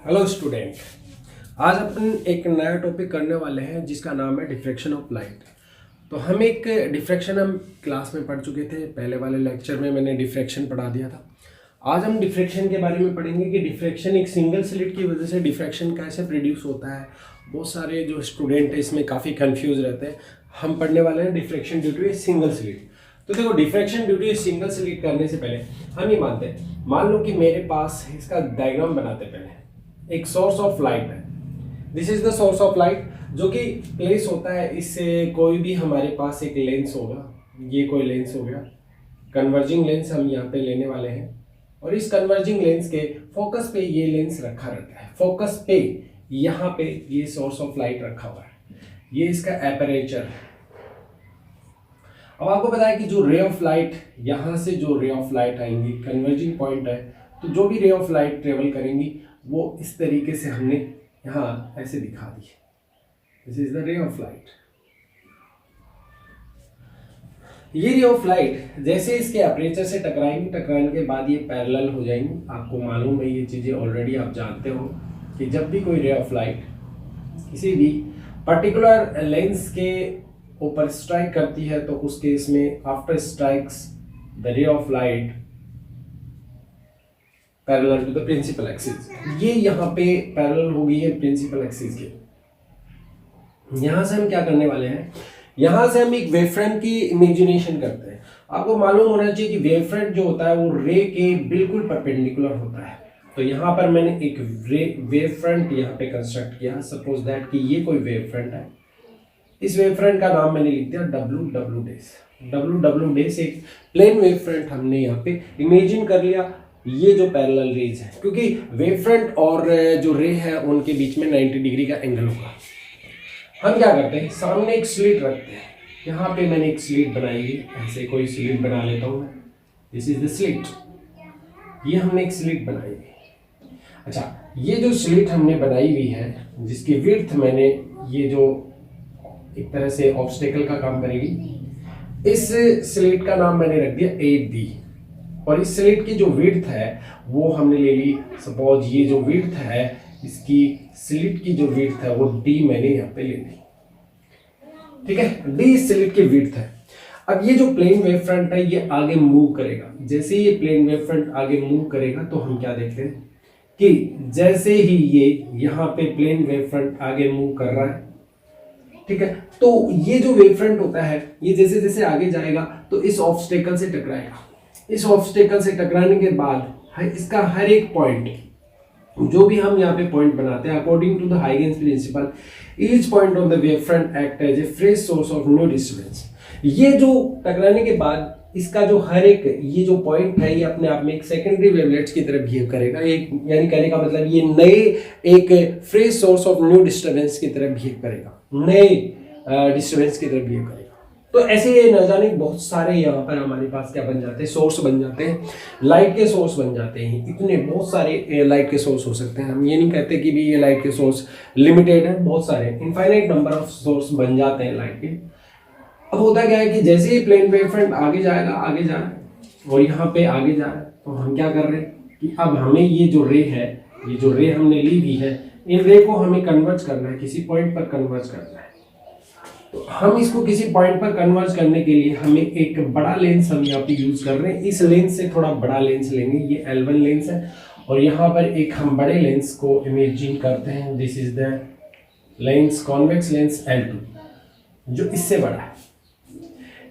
Hello student. आज अपन एक नया टॉपिक करने वाले हैं जिसका नाम है डिफ्रैक्शन ऑफ लाइट। तो हम क्लास में पढ़ चुके थे। पहले वाले लेक्चर में मैंने डिफ्रैक्शन पढ़ा दिया था। आज हम डिफ्रैक्शन के बारे में पढ़ेंगे कि डिफ्रैक्शन एक सिंगल स्लिट की वजह से डिफ्रैक्शन कैसे प्रोड्यूस होता है। बहुत सारे जो स्टूडेंट है इसमें काफ़ी कंफ्यूज रहते हैं। हम पढ़ने वाले हैं diffraction due to a single slit. तो देखो, diffraction due to a single slit करने से पहले हम ये मानते हैं, मान लो कि मेरे पास इसका डायग्राम बनाते पहले एक सोर्स ऑफ लाइट है। This is the source of light जो कि प्लेस होता है। इससे कोई भी हमारे पास एक लेंस होगा, ये कोई लेंस हो गया, कन्वर्जिंग लेंस हम यहाँ पे लेने वाले हैं। और इस कन्वर्जिंग लेंस के फोकस पे ये लेंस रखा रहता है। फोकस पे यहाँ पे ये सोर्स ऑफ लाइट रखा हुआ है, ये इसका एपरेचर है। अब आपको पता है कि जो रे ऑफ लाइट, यहाँ से जो रे ऑफ लाइट आएंगी, कन्वर्जिंग पॉइंट है, तो जो भी रे ऑफ लाइट ट्रेवल करेंगी वो इस तरीके से हमने यहाँ ऐसे दिखा दी। This is the ray of light. ये रे ऑफ लाइट जैसे इसके अपर्चर से टकराएंगी, टकराने के बाद ये पैरेलल हो जाएंगी। आपको मालूम है ये चीजें, ऑलरेडी आप जानते हो कि जब भी कोई रे ऑफ लाइट किसी भी पर्टिकुलर लेंस के ऊपर स्ट्राइक करती है तो उस केस में after strikes the ray of light parallel to the principal axis. ये यहाँ पे पैरेलल हो गई है प्रिंसिपल एक्सिस के। यहाँ से हम क्या करने वाले हैं, यहाँ से हम एक वेवफ्रंट की इमेजिनेशन करते हैं। आपको मालूम होना चाहिए कि वेवफ्रंट जो होता है वो रे के बिल्कुल परपेंडिकुलर होता है। तो यहाँ पर मैंने एक वेवफ्रंट यहाँ पे कंस्ट्रक्ट किया। सपोज दैट कि ये कोई वेवफ्रंट है। इस वेवफ्रंट का नाम मैंने लिख दिया डब्ल्यू डेस। डब्ल्यू डेस एक प्लेन वेवफ्रंट हमने यहाँ पे इमेजिन कर लिया। ये जो पैरेलल रेज है, क्योंकि वेवफ्रंट और जो रे है उनके बीच में 90 डिग्री का एंगल होगा। हम क्या करते हैं, सामने एक स्लिट रखते हैं। यहाँ पे मैंने एक स्लिट बनाई है, ऐसे कोई स्लिट बना लेता हूँ मैं। This is the slit. ये हमने एक स्लिट बनाई है। अच्छा, ये जो स्लिट हमने बनाई हुई है जिसकी विड्थ मैंने, ये जो एक तरह से ऑब्स्टेकल का काम करेगी, इस स्लिट का नाम मैंने रख दिया AB। और इस स्लिट की जो विड्थ है वो हमने ले ली। सपोज ये जो विड्थ है, इसकी स्लिट की जो विड्थ है वो D मैंने यहाँ पे ले ली। ठीक है, D इस स्लिट की विड्थ है। अब ये जो प्लेन वेव फ्रंट है ये आगे मूव करेगा। जैसे ये प्लेन वेव फ्रंट आगे मूव करेगा तो हम क्या देखते हैं कि जैसे ही ये यहाँ पे प्लेन वेव फ्रंट आगे मूव कर रहा है, ठीक है, तो ये जो वेव फ्रंट होता है ये जैसे जैसे आगे जाएगा तो इस ऑब्स्टेकल से टकराएगा। इस ऑब्स्टेकल से टकराने के बाद इसका हर एक पॉइंट, जो भी हम यहाँ पे पॉइंट बनाते हैं according to the Huygens principle, each point on the wave front act as a fresh source of new disturbance. ये जो टकराने के बाद इसका जो हर एक ये जो पॉइंट है ये अपने आप में एक सेकेंडरी वेवलेट्स की तरह बिहेव करेगा। एक यानी कहने का मतलब ये नए एक fresh source of new disturbance की तरह बिहेव करेगा, नए डिस्टर्बेंस की तरह बिहेव करेगा। तो ऐसे न जाने बहुत सारे यहाँ पर हमारे पास क्या बन जाते हैं, सोर्स बन जाते हैं, लाइट के सोर्स बन जाते हैं। इतने बहुत सारे लाइट के सोर्स हो सकते हैं। हम ये नहीं कहते कि भी ये लाइट के सोर्स लिमिटेड है, बहुत सारे इनफाइनाइट नंबर ऑफ सोर्स बन जाते हैं लाइट के। अब होता क्या है कि जैसे ही प्लेन वेव फ्रंट आगे जाएगा, आगे जा रहा है और यहाँ पे आगे जा रहा है, तो हम क्या कर रहे हैं कि अब हमें ये जो रे है, ये जो रे हमने ली हुई है, इन रे को हमें कन्वर्ज करना है, किसी पॉइंट पर कन्वर्ज करना है। तो हम इसको किसी पॉइंट पर कन्वर्ज करने के लिए हमें एक बड़ा लेंस हम यहाँ पे यूज कर रहे हैं। इस लेंस से थोड़ा बड़ा लेंस लेंगे, ये L1 लेंस है और यहाँ पर एक हम बड़े लेंस को इमेजिन करते हैं। This is the lens, convex lens L2, जो इससे बड़ा है।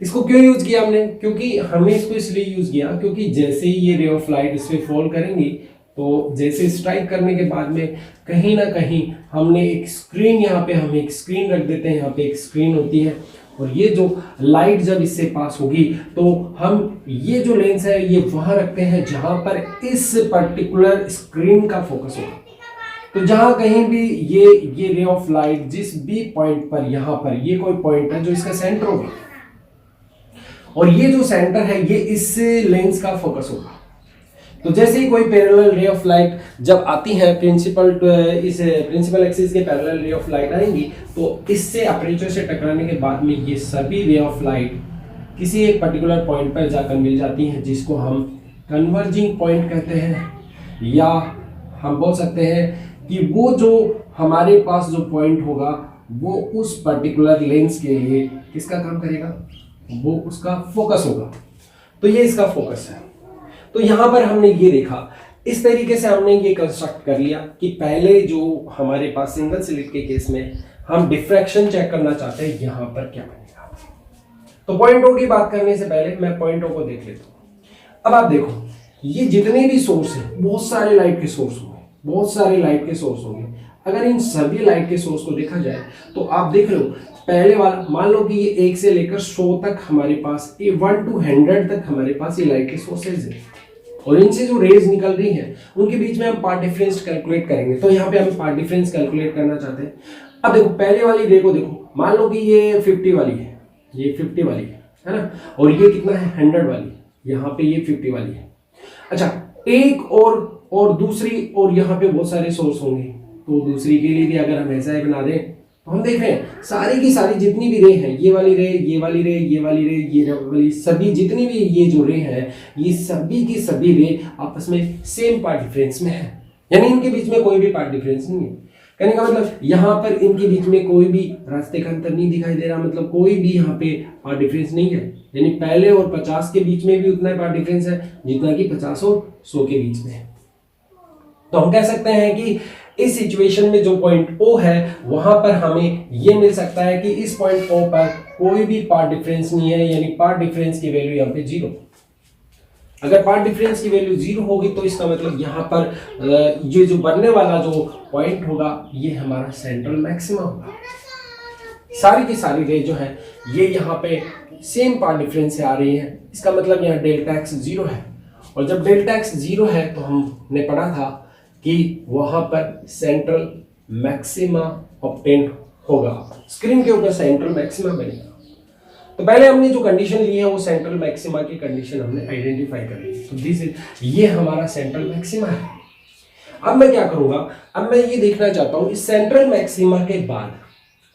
इसको क्यों यूज किया हमने, क्योंकि हमने इसको इसलिए यूज किया क्योंकि जैसे ही ये रे ऑफ लाइट इस पे फॉल करेंगी तो जैसे स्ट्राइक करने के बाद में कहीं ना कहीं हमने एक स्क्रीन, यहाँ पे हम एक स्क्रीन रख देते हैं, यहाँ पे एक स्क्रीन होती है और ये जो लाइट जब इससे पास होगी तो हम ये जो लेंस है ये वहां रखते हैं जहां पर इस पर्टिकुलर स्क्रीन का फोकस होगा। तो जहां कहीं भी ये रे ऑफ लाइट जिस भी पॉइंट पर, यहाँ पर ये कोई पॉइंट है जो इसका सेंटर होगा और ये जो सेंटर है ये इस लेंस का फोकस होगा। तो जैसे ही कोई पैरेलल रे ऑफ लाइट जब आती है इस प्रिंसिपल एक्सिस के पैरेलल रे ऑफ लाइट आएंगी तो इससे अपर्चर से टकराने के बाद में ये सभी रे ऑफ लाइट किसी एक पर्टिकुलर पॉइंट पर जाकर मिल जाती हैं, जिसको हम कन्वर्जिंग पॉइंट कहते हैं, या हम बोल सकते हैं कि वो जो हमारे पास जो पॉइंट होगा वो उस पर्टिकुलर लेंस के लिए किसका काम करेगा, वो उसका फोकस होगा। तो ये इसका फोकस है। तो यहां पर हमने ये देखा, इस तरीके से हमने ये कंस्ट्रक्ट कर लिया कि पहले जो हमारे पास सिंगल स्लिट के केस में हम डिफ्रैक्शन चेक करना चाहते हैं, यहां पर क्या बनेगा। तो पॉइंटों की बात करने से पहले मैं पॉइंटों को देख लेता हूं। अब आप देखो, ये जितने भी सोर्स हैं, बहुत सारे लाइट के सोर्स होंगे, बहुत सारे लाइट के सोर्स होंगे। अगर इन सभी लाइट के सोर्स को देखा जाए तो आप देख लो, पहले वाला मान लो कि ये 1 से लेकर 100 तक हमारे पास, 1 to 100 तक हमारे पास ये लाइट के सोर्सेज हैं, और इनसे जो रेज निकल रही हैं उनके बीच में हम पाथ डिफरेंस कैलकुलेट करेंगे। तो यहाँ पे हम पाथ डिफरेंस कैलकुलेट करना चाहते हैं। अब देखो, पहले वाली रे को देखो, मान लो कि ये 50 वाली है, ये 50 वाली है ना, और ये कितना है 100 वाली, यहाँ पे ये 50 वाली है। अच्छा, एक और दूसरी, और यहाँ पे बहुत सारे सोर्स होंगे, तो दूसरी के लिए भी अगर हम ऐसा ही बना दें तो हम देख रहे हैं सारी की सारी जितनी भी रे हैं, ये वाली रे, ये वाली रे, ये वाली रे, ये वाली, सभी जितनी भी ये जो रे हैं, ये सभी की सभी रे आपस में सेम पार्ट डिफरेंस में है, यानी इनके बीच में कोई भी पार्ट डिफरेंस नहीं है। कहने का मतलब यहाँ पर इनके बीच में कोई भी रास्ते का अंतर नहीं दिखाई दे रहा, मतलब कोई भी यहाँ पे पार्ट डिफरेंस नहीं है। यानी पहले और 50 के बीच में भी उतना ही पार्ट डिफरेंस है जितना कि 50 और 100 के बीच में है। तो हम कह सकते हैं कि इस सिचुएशन में जो पॉइंट O है वहां पर हमें यह मिल सकता है कि इस पॉइंट O पर कोई भी पार्ट डिफरेंस नहीं है, यानी पार्ट डिफरेंस की वैल्यू यहाँ पे 0। अगर पार्ट डिफरेंस की वैल्यू 0 होगी तो इसका मतलब यहाँ पर ये जो बनने वाला जो पॉइंट होगा ये हमारा सेंट्रल मैक्सिमा होगा। सारी की सारी रे जो है ये यहाँ पे सेम पार्ट डिफरेंस से आ रही है, इसका मतलब यहाँ डेल्टा x 0 है, और जब डेल्टा x 0 है तो हमने पढ़ा था कि वहां पर सेंट्रल मैक्सिमा ऑब्टेन होगा, स्क्रीन के ऊपर सेंट्रल मैक्सिमा बनेगा। तो पहले हमने जो कंडीशन ली है वो सेंट्रल मैक्सिमा की कंडीशन हमने आइडेंटिफाई कर ली, तो दिस इज, ये हमारा सेंट्रल मैक्सिमा है। अब मैं क्या करूंगा, अब मैं ये देखना चाहता हूं इस सेंट्रल मैक्सिमा के बाद,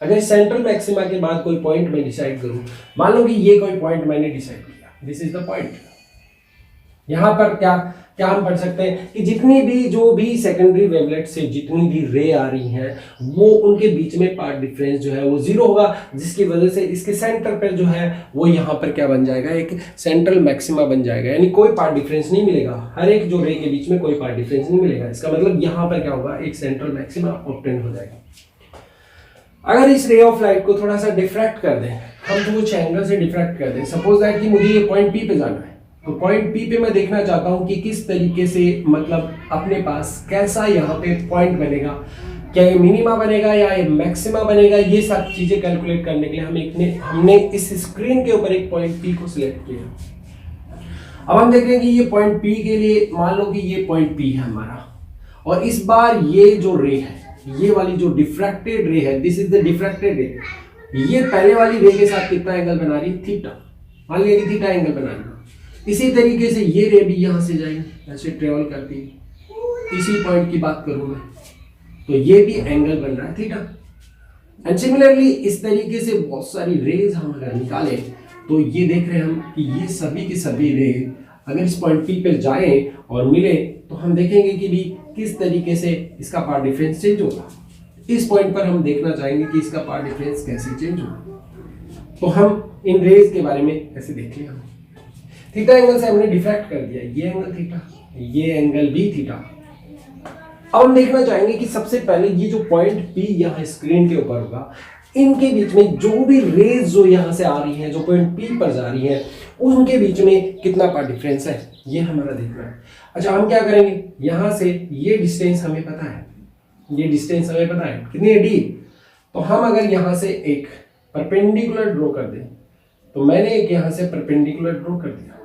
अगर इस सेंट्रल मैक्सिमा के बाद कोई पॉइंट मैं डिसाइड करूं, मान लो कि ये कोई पॉइंट मैंने डिसाइड किया, दिस इज द पॉइंट। यहां पर क्या क्या हम पढ़ सकते हैं कि जितनी भी जो भी सेकेंडरी वेवलेट से जितनी भी रे आ रही हैं वो उनके बीच में पार्ट डिफरेंस जो है वो 0 होगा, जिसकी वजह से इसके सेंटर पर जो है वो यहाँ पर क्या बन जाएगा, एक सेंट्रल मैक्सिमा बन जाएगा, यानी कोई पार्ट डिफरेंस नहीं मिलेगा, हर एक जो रे के बीच में कोई पार्ट डिफरेंस नहीं मिलेगा। इसका मतलब यहाँ पर क्या होगा, एक सेंट्रल मैक्सिमा ऑब्टेन हो जाएगा। अगर इस रे ऑफ लाइट को थोड़ा सा डिफ्रैक्ट कर दें, हम तो कुछ एंगल से डिफ्रैक्ट कर दें, सपोज दैट कि मुझे ये पॉइंट P पे जाना है, तो पॉइंट P पे मैं देखना चाहता हूं कि किस तरीके से, मतलब अपने पास कैसा यहाँ पे पॉइंट बनेगा, क्या ये मिनिमा बनेगा या ये मैक्सिमा बनेगा, ये सब चीजें कैलकुलेट करने के लिए हमने इस स्क्रीन के ऊपर एक पॉइंट P को सिलेक्ट किया। अब हम देख रहे हैं कि ये पॉइंट P के लिए मान लो कि ये पॉइंट P है हमारा, और इस बार ये जो रे है, ये वाली जो डिफ्रैक्टेड रे है, दिस इज द डिफ्रैक्टेड रे, ये पहले वाली रे के साथ कितना एंगल बना रही है, थीटा, मान लिया कि थीटा एंगल बना रही है। इसी तरीके से ये रे भी यहां से जाएंगे, ऐसे ट्रेवल करती है, इसी पॉइंट की बात करूं मैं, तो ये भी एंगल बन रहा है थीटा। एंड सिमिलरली इस तरीके से बहुत सारी रेज हम अगर निकालें तो ये देख रहे हैं हम कि ये सभी की सभी रे अगर इस पॉइंट P पे जाएं और मिले तो हम देखेंगे कि भी किस तरीके से इसका पार्ट डिफरेंस चेंज होगा। इस पॉइंट पर हम देखना चाहेंगे कि इसका पार्ट डिफरेंस कैसे चेंज होगा। तो हम इन रेज के बारे में ऐसे देख लिया, थीटा एंगल से हमने डिफ्रैक्ट कर दिया, ये एंगल थीटा, ये एंगल भी थीटा। अब हम देखना चाहेंगे कि सबसे पहले ये जो पॉइंट P यहाँ स्क्रीन के ऊपर होगा, इनके बीच में जो भी रेज जो यहाँ से आ रही हैं, जो पॉइंट P पर जा रही हैं, उनके बीच में कितना पार्ट डिफरेंस है, ये हमारा देखना है। अच्छा, हम क्या करेंगे, यहाँ से ये डिस्टेंस हमें पता है, ये डिस्टेंस हमें पता है कितनी है, D। तो हम अगर यहाँ से एक परपेंडिकुलर ड्रॉ कर दें, तो मैंने एक यहाँ से परपेंडिकुलर ड्रॉ कर दिया,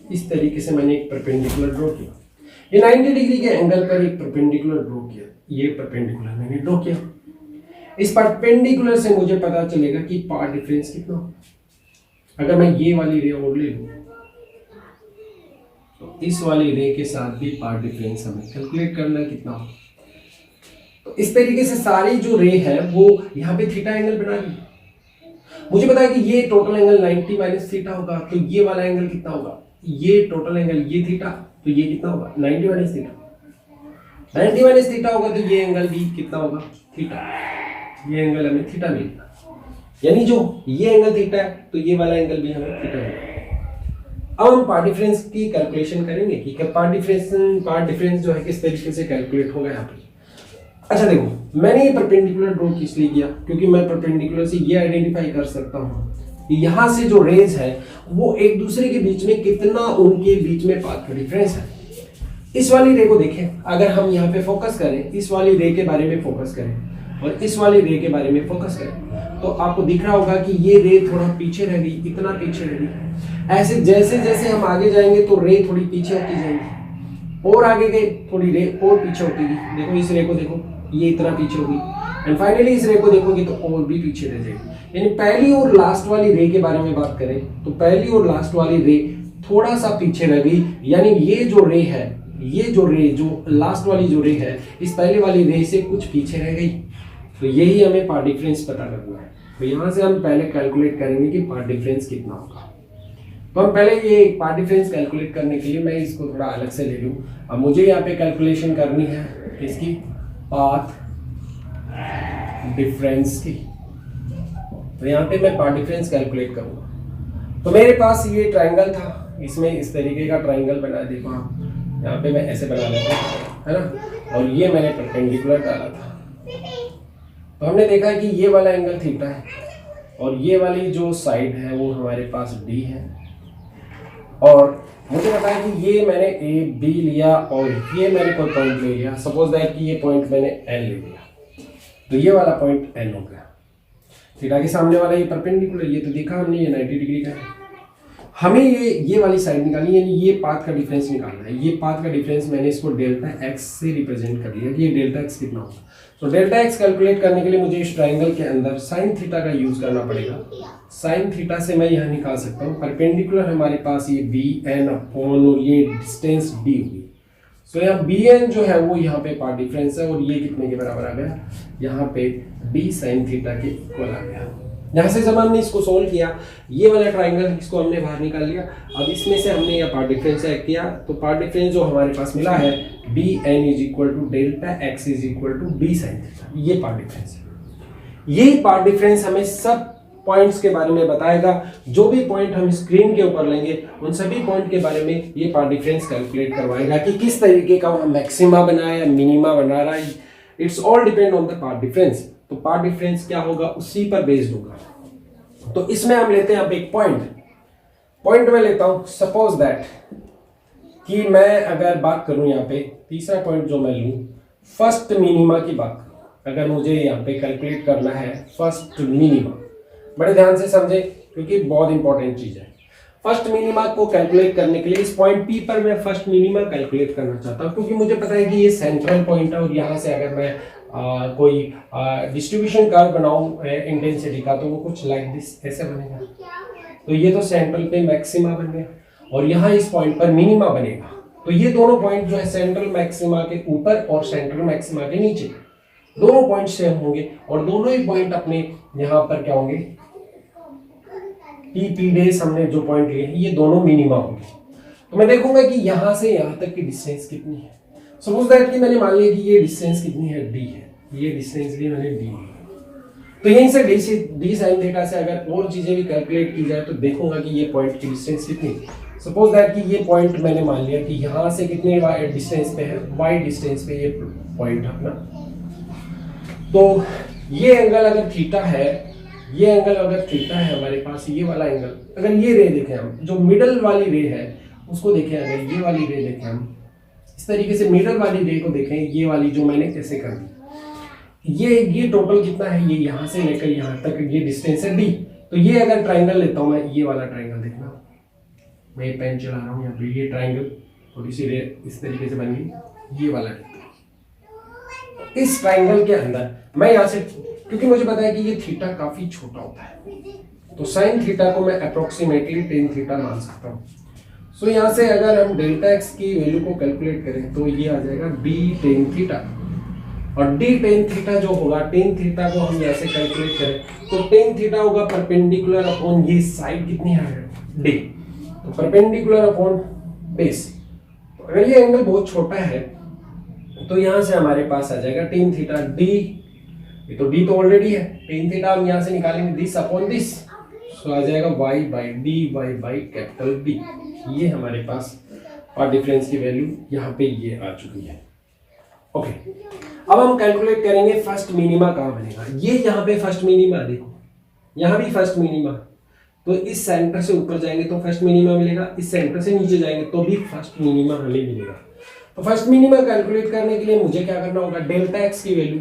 इस तरीके से मैंने एक परपेंडिकुलर ड्रॉ किया, ये 90 डिग्री के एंगल पर एक परपेंडिकुलर ड्रॉ किया, ये परपेंडिकुलर मैंने ड्रॉ किया। इस परपेंडिकुलर से मुझे पता चलेगा कि पार्ट डिफरेंस कितना होगा। अगर मैं ये वाली रे और ले लूं तो इस वाली रे के साथ भी पार्ट डिफरेंस हमें कैलकुलेट करना कितना होगा। तो इस तरीके से सारी जो रे है वो यहाँ पे थीटा एंगल बना रही है। मुझे पता है कि ये टोटल एंगल 90 माइनस थीटा होगा, तो ये वाला एंगल कितना होगा, ये टोटल एंगल ये थीटा, तो ये कितना होगा 90 माइनस थीटा। 90 माइनस थीटा होगा तो ये एंगल भी कितना होगा, थीटा। ये एंगल हमें थीटा मिलेगा, यानी जो ये एंगल थीटा है तो ये वाला एंगल भी हमें थीटा मिलेगा। अब हम पार्ट डिफरेंस की कैलकुलेशन करेंगे कि पार्ट डिफरेंस जो है किस तरीके से कैलकुलेट होगा यहाँ पे। अच्छा देखो, मैंने ये परपेंडिकुलर ड्रॉ इसलिए किया क्योंकि मैं परपेंडिकुलर से ये आइडेंटिफाई कर सकता हूँ कि यहाँ से जो रेज है वो एक दूसरे के बीच में कितना उनके बीच में पाथ का डिफरेंस है। इस वाली रे को देखें, अगर हम यहाँ पे फोकस करें, इस वाली रे के बारे में फोकस करें और इस वाली रे के बारे में फोकस करें, तो आपको दिख रहा होगा कि ये रे थोड़ा पीछे रह गई, इतना पीछे रह गई। ऐसे जैसे जैसे हम आगे जाएंगे तो रे थोड़ी पीछे होती जाएगी, और आगे गए थोड़ी रे और पीछे होती गई। देखो इस रे को देखो, ये इतना पीछे हो गई, एंड फाइनली इस रे को देखोगे तो और भी पीछे रह जाएगी। यानी पहली और लास्ट वाली रे के बारे में बात करें तो पहली और लास्ट वाली रे थोड़ा सा पीछे रह गई, यानी ये जो रे है, ये जो रे जो लास्ट वाली जो रे है इस पहले वाली रे से कुछ पीछे रह गई। तो यही हमें पार्ट डिफरेंस पता करना है। तो यहाँ से हम पहले कैलकुलेट करेंगे कि पार्ट डिफरेंस कितना होगा। तो हम पहले ये पार्ट डिफरेंस कैलकुलेट करने के लिए मैं इसको थोड़ा अलग से ले लूँ। अब मुझे यहाँ पे कैलकुलेशन करनी है इसकी पाथ डिफरेंस की। तो यहाँ पे मैं पार्ट डिफरेंस कैलकुलेट करूँगा। तो मेरे पास ये ट्राइंगल था, इसमें इस तरीके का ट्राइंगल बना, देखो आप यहाँ पे मैं ऐसे बना लेता हूँ, है ना, और ये मैंने परपेंडिकुलर डाला था। तो हमने देखा कि ये वाला एंगल थीटा है और ये वाली जो साइड है वो हमारे पास डी है, और मुझे पता है कि ये मैंने ए बी लिया और ये मैंने कोई पॉइंट ले लिया। सपोज दैट कि ये पॉइंट मैंने एन ले लिया, तो ये वाला पॉइंट एन हो गया। थीटा के सामने वाला ये परपेंडिकुलर, ये तो देखा हमने, ये 90 डिग्री का है। हमें ये वाली साइड निकालनी है, यानी ये पाथ का डिफरेंस निकालना है। ये पाथ का डिफरेंस मैंने इसको डेल्टा एक्स से रिप्रेजेंट कर लिया कि ये डेल्टा एक्स कितना होगा। तो डेल्टा एक्स कैलकुलेट करने के लिए मुझे इस ट्राइंगल के अंदर साइन थीटा का यूज करना पड़ेगा। साइन थीटा से मैं यहाँ निकाल सकता हूँ परपेंडिकुलर हमारे पास ये बी एन अपॉन और ये डिस्टेंस डी होगी। सो यहाँ बी एन जो है वो यहाँ पे पार्ट डिफरेंस है और ये कितने के बराबर आ गया, यहाँ पे डी साइन थीटा के इक्वल आ गया। यहाँ से जब हमने इसको सोल्व किया, ये वाला ट्राइंगल इसको हमने बाहर निकाल लिया। अब इसमें से हमने यह पार्ट डिफरेंस चेक किया, तो पार्ट डिफरेंस जो हमारे पास मिला है B N is equal to delta X is equal to D sine theta, ये पार्ट डिफरेंस है। यही पार्ट डिफरेंस हमें सब पॉइंट्स के बारे में बताएगा। जो भी पॉइंट हम स्क्रीन के ऊपर लेंगे उन सभी पॉइंट के बारे में ये पार्ट डिफरेंस कैलकुलेट करवाएगा कि किस तरीके का मैक्सिमा बना है, मिनिमा बना रहा है। It's all depend on the path difference. तो पार्ट डिफरेंस क्या होगा उसी पर बेस्ड होगा। तो इसमें हम लेते हैं अब एक पॉइंट में लेता हूं, सपोज दैट कि मैं अगर बात करूं यहाँ पे तीसरा पॉइंट जो मैं लूं, फर्स्ट मिनिमा की बात करूं। अगर मुझे यहाँ पे कैलकुलेट करना है फर्स्ट मिनिमा, बड़े ध्यान से समझे क्योंकि बहुत इंपॉर्टेंट चीज है। फर्स्ट मिनिमा को कैलकुलेट करने के लिए इस पॉइंट पी पर मैं फर्स्ट मिनिमा कैलकुलेट करना चाहता हूँ, क्योंकि मुझे पता है कि ये सेंट्रल पॉइंट है और यहाँ से अगर मैं कोई डिस्ट्रीब्यूशन कर्व बनाऊं इंटेंसिटी का, तो वो कुछ लाइक दिस ऐसे बनेगा। तो ये तो सेंट्रल पे मैक्सिमा बन गया और यहाँ इस पॉइंट पर मिनिमा बनेगा। तो ये दोनों पॉइंट जो है सेंट्रल मैक्सिमा के ऊपर और सेंट्रल मैक्सिमा के नीचे, दोनों पॉइंट सेम होंगे और दोनों ही पॉइंट अपने यहाँ पर क्या होंगे, पी डेज हमने जो पॉइंट लिए ये दोनों मिनिमा होंगे। तो मैं देखूंगा कि यहाँ से यहाँ तक की डिस्टेंस कितनी है। सपोज दैट कि मैंने मान लिया कि ये डिस्टेंस कितनी है, डी है, ये डिस्टेंस भी मैंने डी ली। तो यहीं से डी साइन थीटा से अगर और चीजें भी कैलकुलेट की जाए तो देखूंगा कि ये पॉइंट की डिस्टेंस कितनी है। सपोज दैट कि ये पॉइंट मैंने मान लिया कि यहाँ से कितने डिस्टेंस पे है, वाई डिस्टेंस पे ये पॉइंट अपना। तो ये एंगल अगर थीटा है, ये एंगल अगर थीटा है हमारे पास, ये वाला एंगल, अगर ये रे देखें हम, जो मिडल वाली रे है उसको देखें, अगर ये वाली रे देखें हम इस तरीके से, मिडल वाली रे को देखें, ये वाली जो मैंने ऐसे कर दी, ये टोटल कितना है, ये यहाँ से लेकर यहाँ तक ये डिस्टेंस है डी। तो ये अगर ट्राइंगल लेता हूँ मैं, ये वाला ट्राइंगल देखना, मैं ये पेन चला रहा हूँ यहाँ पे, ये ट्राइंगल थोड़ी सी रे इस तरीके से बन गई, ये वाला इस ट्राइंगल के अंदर मैं यहाँ से, क्योंकि मुझे पता है कि ये थीटा काफी छोटा होता है, तो साइन थीटा को मैं अप्रोक्सीमेटली टेन थीटा मान सकता हूँ। सो यहाँ से अगर हम डेल्टा एक्स की वैल्यू को कैलकुलेट करें तो ये आ जाएगा डी टेन थीटा, और डी टेन थीटा जो होगा, टेन थीटा को हम यहाँ से कैलकुलेट करें तो टेन थीटा होगा परपेंडिकुलर अपॉन ये साइड कितनी है, डी, तो परपेंडिकुलर अपॉन बेस। अगर ये एंगल बहुत छोटा है तो यहाँ से हमारे पास आ जाएगा टेन थीटा डी, ये तो डी तो ऑलरेडी है, टेन थीटा हम यहाँ से निकालेंगे दिस अपॉन दिस, तो आ जाएगा Y by D Y by capital D. ये हमारे पास पार्ट डिफरेंस की वैल्यू यहाँ पे ये आ चुकी है। ओके, अब हम कैलकुलेट करेंगे फर्स्ट मिनिमा कहाँ बनेगा। ये यहाँ पे फर्स्ट मिनिमा, देखो यहाँ भी फर्स्ट मिनिमा, तो इस सेंटर से ऊपर जाएंगे तो फर्स्ट मिनिमा मिलेगा, इस सेंटर से नीचे जाएंगे तो भी फर्स्ट मिनिमा हमें मिलेगा। तो फर्स्ट मिनिमा कैलकुलेट करने के लिए मुझे क्या करना होगा, डेल्टा एक्स की वैल्यू,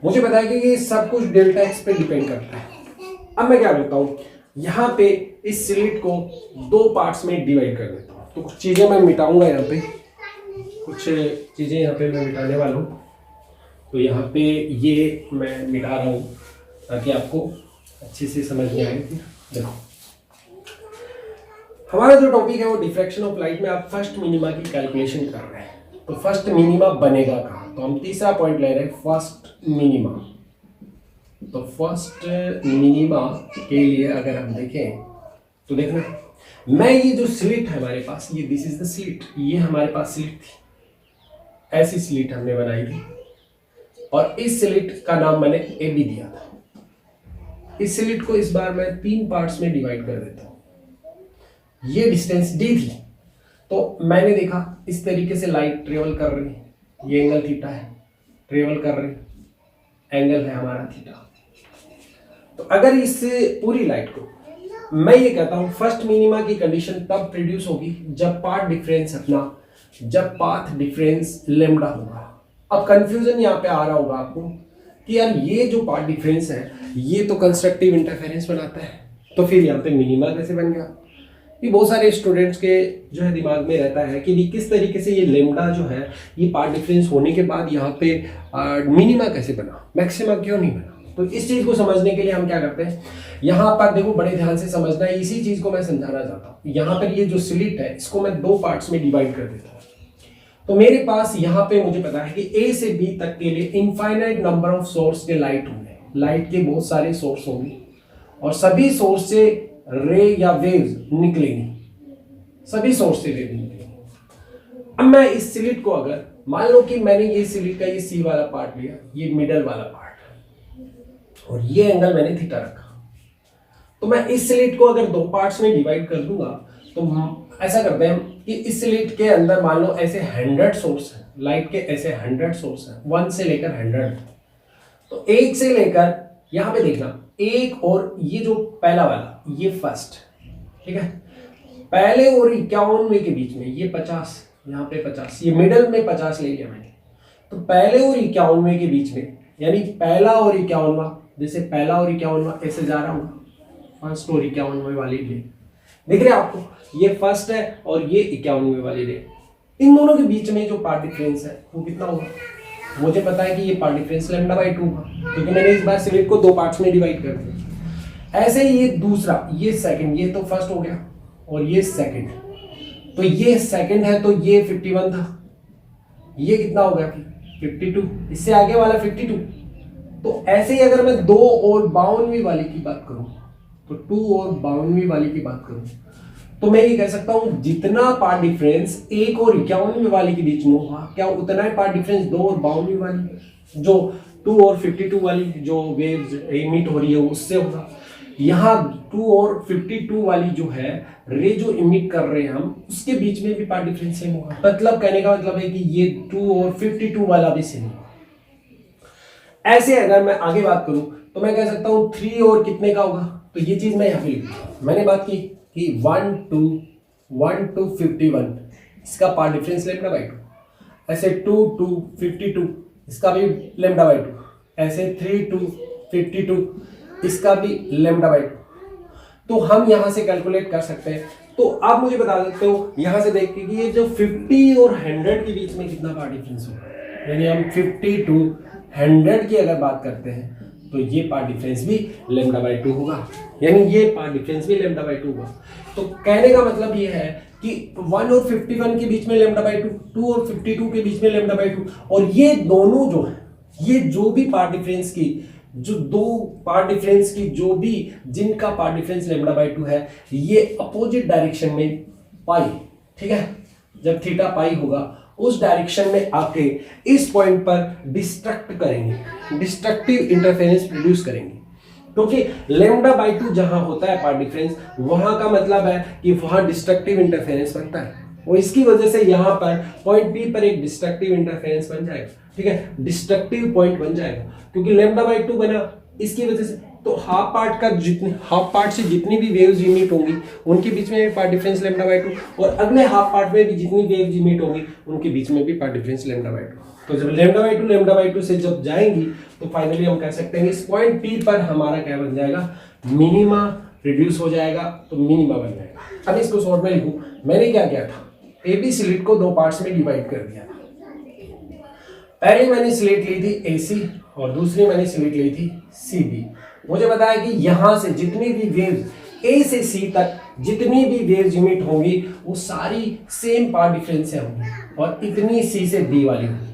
मुझे पता है कि ये सब कुछ डेल्टा एक्स पे डिपेंड करता है। अब मैं क्या करता हूँ, यहाँ पे इस स्लिट को दो पार्ट्स में डिवाइड कर देता हूँ। तो कुछ चीजें मैं मिटाऊंगा, यहाँ पे कुछ चीजें यहाँ पे मैं मिटाने वाला हूँ, तो यहाँ पे ये मैं मिटा रहा हूँ ताकि आपको अच्छे से समझ में आए। देखो हमारा जो टॉपिक है वो डिफ्रैक्शन ऑफ लाइट में आप फर्स्ट मिनिमा की कैलकुलेशन कर रहे हैं, तो फर्स्ट मिनिमा बनेगा कहाँ, तो हम तीसरा पॉइंट ले रहे हैं फर्स्ट मिनिमा। तो फर्स्ट मिनिमा के लिए अगर हम देखें तो देखना, मैं ये जो स्लिट है हमारे पास, ये दिस इज द स्लिट, ये हमारे पास स्लिट थी, ऐसी स्लिट हमने बनाई थी और इस स्लिट का नाम मैंने ए बी दिया था। इस स्लिट को इस बार मैं तीन पार्ट्स में डिवाइड कर देता हूं। ये डिस्टेंस डी थी, तो मैंने देखा इस तरीके से लाइट ट्रेवल कर रही है, ये एंगल थीटा है, ट्रेवल कर रही एंगल है हमारा थीटा। तो अगर इस पूरी लाइट को मैं ये कहता हूं फर्स्ट मिनिमा की कंडीशन तब प्रोड्यूस होगी जब पाथ डिफरेंस लेमडा होगा। अब कंफ्यूजन यहाँ पे आ रहा होगा आपको कि यार ये जो पाथ डिफरेंस है ये तो कंस्ट्रक्टिव इंटरफेरेंस बनाता है, तो फिर यहाँ पे मिनिमा कैसे बन गया। ये बहुत सारे स्टूडेंट्स के जो है दिमाग में रहता है कि किस तरीके से ये लेमडा जो है ये पाथ डिफरेंस होने के बाद यहाँ पे मिनिमा कैसे बना, मैक्सिमा क्यों नहीं बना। तो इस चीज को समझने के लिए हम क्या करते हैं, यहाँ पर देखो बड़े ध्यान से समझना है, इसी चीज को मैं समझाना चाहता हूँ। यहाँ पर ये जो स्लिट है इसको मैं दो पार्ट्स में डिवाइड कर देता हूँ। तो मेरे पास यहाँ पे मुझे पता है कि ए से बी तक के लिए इनफाइनाइट नंबर ऑफ सोर्स के लाइट होंगे, लाइट के बहुत सारे सोर्स होंगे और सभी सोर्स से रे या वेव्स निकलेंगी, सभी सोर्स से वेव निकलेंगी। अब मैं इस स्लिट को अगर मान लो कि मैंने ये स्लिट का ये सी वाला पार्ट लिया, ये मिडल वाला पार्ट, और ये एंगल मैंने थीटा रखा, तो मैं इस स्लिट को अगर दो पार्ट्स में डिवाइड कर दूंगा तो ऐसा करते हैं कि इस स्लिट के अंदर मान लो ऐसे 100 सोर्स है, लाइट के ऐसे 100 सोर्स है, 1 से लेकर 100। तो एक से लेकर यहां पे देखना एक, और ये जो पहला वाला ये फर्स्ट, ठीक है, पहले और 51वें के बीच में ये 50, यहाँ पे 50, ये मिडल में 50 ले लिया मैंने। तो पहले और 51वें के बीच में, यानी पहला और 51वां, जैसे पहला और 51वां ऐसे जा रहा हूं, फर्स्ट और 51वें वाली ले, दिख रहे आपको, ये फर्स्ट है और ये 51वें वाली ले, इन दोनों के बीच में जो पार्ट डिफरेंस है वो कितना होगा, मुझे पता है कि ये पार्ट डिफरेंस λ/2 होगा, क्योंकि मैंने इस बार स्लिट को दो पार्ट्स में डिवाइड कर दिया। ऐसे ही ये दूसरा, ये सेकंड, ये तो फर्स्ट हो गया और ये सेकंड, तो ये सेकंड है तो ये 51 था, ये कितना हो गया 52, इससे आगे वाला 52। तो ऐसे ही अगर मैं 2 और 52वीं वाली की बात करूं, तो 2 और 52वीं वाली की बात करूं, तो मैं ये कह सकता हूं जितना पार्ट डिफरेंस 1 और 51वीं वाली के बीच में होगा, क्या उतना ही पार्ट डिफरेंस 2 और 52वीं वाली, जो 2 और 52 वाली जो वेव्स इमिट हो रही है उससे होगा। यहाँ 2 और 52 वाली जो है रे जो इमिट कर रहे हैं हम, उसके बीच में भी पार्ट डिफरेंस सेम होगा। मतलब कहने का मतलब है कि ये 2 और 52 वाला भी सेम होगा। ऐसे अगर मैं आगे बात करूं तो मैं कह सकता हूं 3 और कितने का होगा, तो ये चीज मैं यहाँ पे लिखता हूं। मैंने बात की कि 1 to 51 इसका पार्ट डिफरेंस λ/2, ऐसे 2 to 52 इसका भी λ/2, ऐसे 3 to 52 इसका भी λ/2। तो हम यहां से कैलकुलेट कर सकते हैं। तो आप मुझे बता सकते हो यहां से देख के कि ये जो 50 और 100 के बीच में कितना पार्ट डिफरेंस होगा, यानी हम 50 to 100 की अगर बात करते हैं तो ये पार्ट डिफरेंस भी λ/2 होगा, यानी ये पार्ट डिफरेंस भी λ/2 होगा। तो कहने का मतलब ये है कि 1 और 51 के बीच में λ/2, 2 और 52 के बीच में λ/2, और ये दोनों जो है, ये जो भी पार्ट डिफरेंस की, जो दो पार्ट डिफरेंस की जो भी जिनका पार्ट डिफरेंस λ/2 है, ये अपोजिट डायरेक्शन में पाई, ठीक है, जब थीटा पाई होगा उस डायरेक्शन में आके इस पॉइंट पर डिस्ट्रक्ट करेंगे, डिस्ट्रक्टिव इंटरफेरेंस प्रोड्यूस करेंगे। क्योंकि लैम्डा बाई 2 जहां होता है पार्ट डिफरेंस, वहां का मतलब है कि वहां डिस्ट्रक्टिव इंटरफेरेंस बनता है, और इसकी वजह से यहां पर पॉइंट पी पर एक डिस्ट्रक्टिव इंटरफेरेंस बन जाएगा। ठीक है, डिस्ट्रक्टिव पॉइंट बन जाएगा क्योंकि लैम्डा बाई 2 बना, इसकी वजह से तो हाफ पार्ट से जितनी भी वेव्स इमिट होंगी उनके बीच में भी पार्ट डिफरेंस लैम्डा बाई 2, और अगले हाफ पार्ट में भी जितनी वेव्स इमिट होंगी उनके बीच में भी पार्ट डिफरेंस लैम्डा बाई 2। तो जब लैम्डा बाई 2 से जब जाएंगी तो फाइनली हम कह सकते हैं इस पॉइंट पी पर हमारा क्या बन जाएगा, मिनिमा रिड्यूस हो जाएगा, तो मिनिमा बन जाएगा। अब इसको शॉर्ट में लिखूं, मैंने क्या किया था, एबी स्लिट को 2 पार्ट्स में डिवाइड कर दिया था। पहले मैंने स्लिट ली थी एसी और दूसरी मैंने स्लिट ली थी सीबी। मुझे बताया कि यहां से जितनी भी वेव्स ए से सी तक जितनी भी वेव्स इमिट होंगी वो सारी सेम पार्ट डिफरेंस से होंगी और इतनी सी से बी वाली होंगी।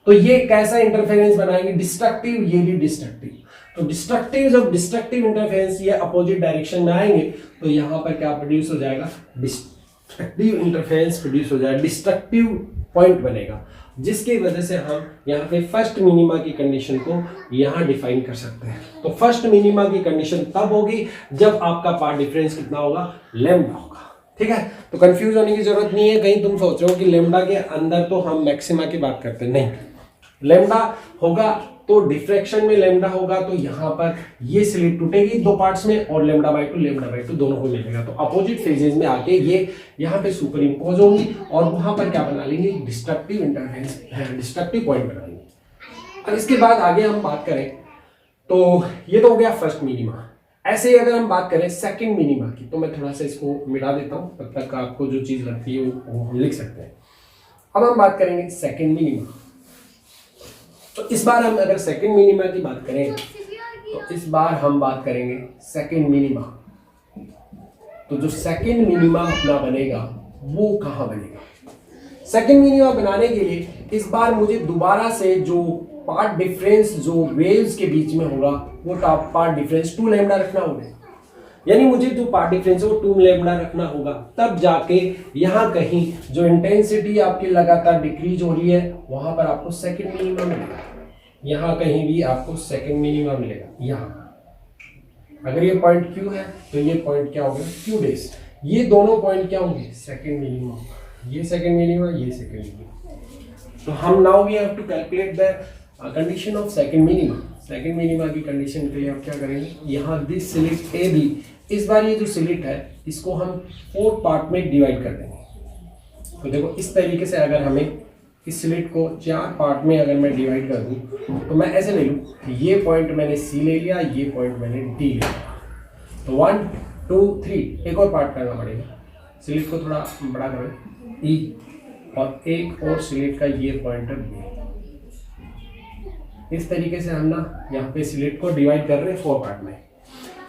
तो ये कैसा इंटरफेरेंस बनाएंगे, डिस्ट्रक्टिव, ये भी डिस्ट्रक्टिव। तो डिस्ट्रक्टिव, जब डिस्ट्रक्टिव इंटरफेरेंस ये अपोजिट डायरेक्शन में आएंगे तो यहाँ पर क्या प्रोड्यूस हो जाएगा, डिस्ट्रक्टिव इंटरफेरेंस प्रोड्यूस हो जाएगा, डिस्ट्रक्टिव पॉइंट बनेगा, जिसकी वजह से हम यहाँ पे फर्स्ट मिनिमा की कंडीशन को यहाँ डिफाइन कर सकते हैं। तो फर्स्ट मिनिमा की कंडीशन तब होगी जब आपका पार्ट डिफरेंस कितना होगा, लैम्डा होगा। ठीक है, तो कंफ्यूज होने की जरूरत नहीं है। कहीं तुम सोच रहे हो कि लैम्डा के अंदर तो हम मैक्सिमा की बात करते हैं, नहीं, लैम्डा होगा तो डिफ्रैक्शन में लैम्डा होगा, तो यहाँ पर ये स्लिट टूटेगी 2 पार्ट्स में और लैम्डा बाई 2 दोनों को मिलेगा, तो अपोजिट फेजेस में आके ये यहाँ पे सुपर इम्पोज होंगी और वहां पर क्या बना लेंगे, डिस्ट्रक्टिव इंटरफेरेंस, डिस्ट्रक्टिव पॉइंट बना लेंगे। अब इसके बाद आगे हम बात करें तो ये तो हो गया फर्स्ट मिनिमा। ऐसे ही अगर हम बात करें सेकंड मिनिमा की, तो मैं थोड़ा सा इसको मिटा देता हूँ, तब तक आपको जो चीज लगती है वो हम लिख सकते हैं। अब हम बात करेंगे सेकंड मिनिमा। तो इस बार हम अगर सेकंड मिनिमा की बात करें तो इस बार हम बात करेंगे सेकंड मिनिमा। तो जो सेकंड मिनिमा अपना बनेगा वो कहाँ बनेगा, सेकंड मिनिमा बनाने के लिए इस बार मुझे दोबारा से जो पार्ट डिफरेंस जो वेव्स के बीच में होगा वो पार्ट डिफरेंस 2 लैम्डा रखना होगा। यानी मुझे जो पार्ट डिफरेंस है वो 2 लैम्डा रखना होगा, तब जाके यहाँ कहीं जो इंटेंसिटी आपकी लगातार डिक्रीज हो रही है वहां पर आपको सेकंड मिनिमा मिलेगा। यहाँ कहीं भी आपको सेकंड मिनिमा मिलेगा। यहाँ अगर ये पॉइंट Q है तो ये पॉइंट क्या होगा, Q बेस। ये दोनों पॉइंट क्या होंगे, सेकंड मिनिमा, ये सेकंड मिनिमा, ये सेकंड मिनिमा। तो हम now we have to calculate the condition of second minima. Second minima की कंडीशन के लिए आप क्या करेंगे, यहाँ दिस स्लिट ए बी, इस बार ये जो स्लिट है इसको हम 4 पार्ट में डिवाइड कर देंगे। तो देखो इस तरीके से अगर हमें इस स्लिट को 4 पार्ट में अगर मैं डिवाइड कर दूं तो मैं ऐसे ले लूं, ये पॉइंट मैंने सी ले लिया, ये पॉइंट मैंने डी ले लिया। तो 1 2 3 एक और पार्ट करना पड़ेगा, स्लिट को थोड़ा बड़ा करें ई, और एक और स्लिट का ये पॉइंट है बी। इस तरीके से हम ना यहाँ पे स्लिट को डिवाइड कर रहे हैं 4 पार्ट में।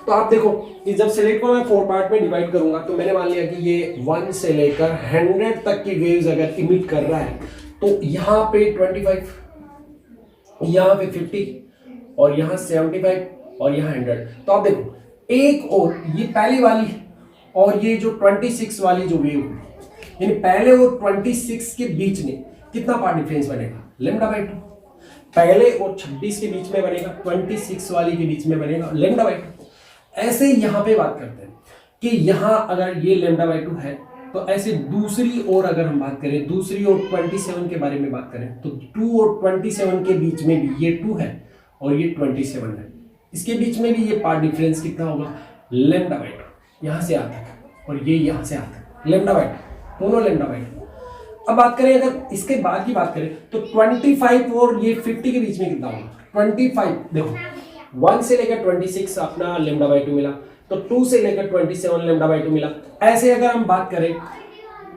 तो आप देखो कि जब स्लिट को मैं 4 पार्ट में डिवाइड करूंगा तो मैंने मान लिया कि ये 1 से लेकर 100 तक की वेव्स अगर इमिट कर रहा है तो यहाँ पे 25, यहाँ पे 50 और यहाँ 75 और यहाँ 100। तो आप देखो एक और ये पहली वाली और ये जो 26 वाली जो वेव है, यानी पहले और 26 के बीच में कितना पार्ट डिफरेंस बनेगा, लैम्डा बाई 2। पहले और 26 के बीच में बनेगा, 26 वाली के बीच में बनेगा लैम्डा बाई 2। ऐसे ही यहाँ पे बात करते हैं कि यहाँ अगर ये लैम्डा बाई 2 है तो ऐसे दूसरी ओर अगर हम बात करें, दूसरी ओर 27 के बारे में बात करें तो 2 और 27 के बीच में भी ये 2 है और ये 27 है, इसके बीच में भी ये पार्ट डिफरेंस कितना होगा, लैम्डा बाई 2। यहाँ से आता है और ये यहाँ से आता है, लैम्डा बाई 2, दोनों लैम्डा बाई 2। अब बात करें अगर इसके बाद की बात करें तो 25 और ये 50 के बीच में कितना होगा, 25। देखो 1 से लेकर 26 अपना लैम्डा बाई 2 मिला, तो 2 से लेकर 27 लैम्डा बाई 2 मिला। ऐसे अगर हम बात करें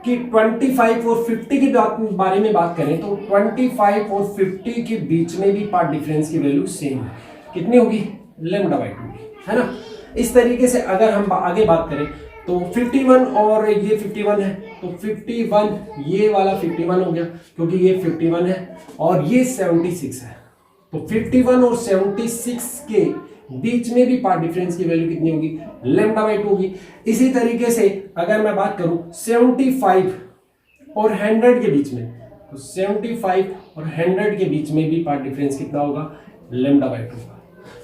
कि 25 और 50 के बारे में बात करें तो 25 और 50 के बीच में भी पार्ट डिफरेंस की वैल्यू सेम है, कितनी होगी, लैम्डा बाई 2, है ना। इस तरीके से अगर हम आगे बात करें तो 51 और ये 51 है तो 51 ये वाला 51 हो गया क्योंकि ये 51 है और ये 76 है, तो 51 और 76 के बीच में भी पार्ट डिफरेंस की वैल्यू कितनी होगी, लैम्डा बाई 2 होगी। इसी तरीके से अगर मैं बात करूं 75 और 100 के बीच में तो 75 और 100 के बीच में भी पाथ डिफरेंस कितना होगा, λ/2।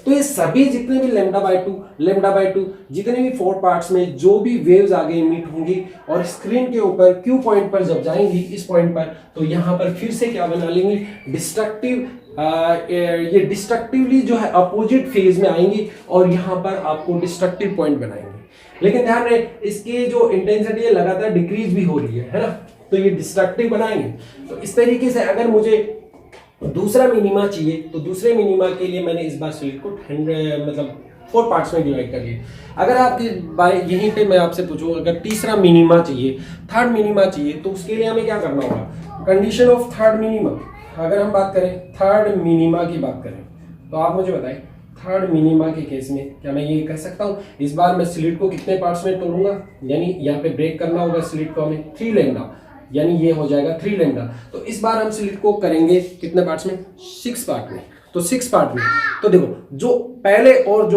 तो ये सभी जितने भी λ/2 जितने भी 4 पार्ट्स में जो भी वेव्स आगे इमिट होंगी और स्क्रीन के ऊपर Q पॉइंट पर जब जाएंगी इस पॉइंट पर, तो यहाँ पर फिर से क्या बना लेंगे, डिस्ट्रक्टिव, ये डिस्ट्रक्टिवली जो है अपोजिट फेज में आएंगी और यहाँ पर आपको डिस्ट्रक्टिव पॉइंट बनाएंगे। लेकिन ध्यान रहे इसकी जो इंटेंसिटी है लगातार डिक्रीज भी हो रही है ना, तो ये डिस्ट्रक्टिव बनाएंगे। तो इस तरीके से अगर मुझे दूसरा मिनिमा चाहिए तो दूसरे मिनिमा के लिए मैंने इस बार स्लिट को 4 पार्ट्स में डिवाइड कर लिया। अगर आपके यहीं पे मैं आपसे पूछूं अगर तीसरा मिनिमा चाहिए, थर्ड मिनिमा चाहिए, तो उसके लिए हमें क्या करना होगा, कंडीशन ऑफ थर्ड मिनिमा। अगर हम बात करें थर्ड मिनिमा की बात करें तो आप मुझे बताएं थर्ड मिनिमा के केस में क्या मैं ये कह सकता हूँ इस बार मैं स्लिट को कितने पार्ट्स में तोड़ूंगा, यानी यहाँ पे ब्रेक करना होगा स्लिट को हमें 3 लैम्डा, यानी ये हो जाएगा 3 लैम्डा। तो इस बार हम स्लिट को करेंगे कितने पार्ट्स में, 6 पार्ट में। तो 6 पार्ट में तो देखो जो पहले और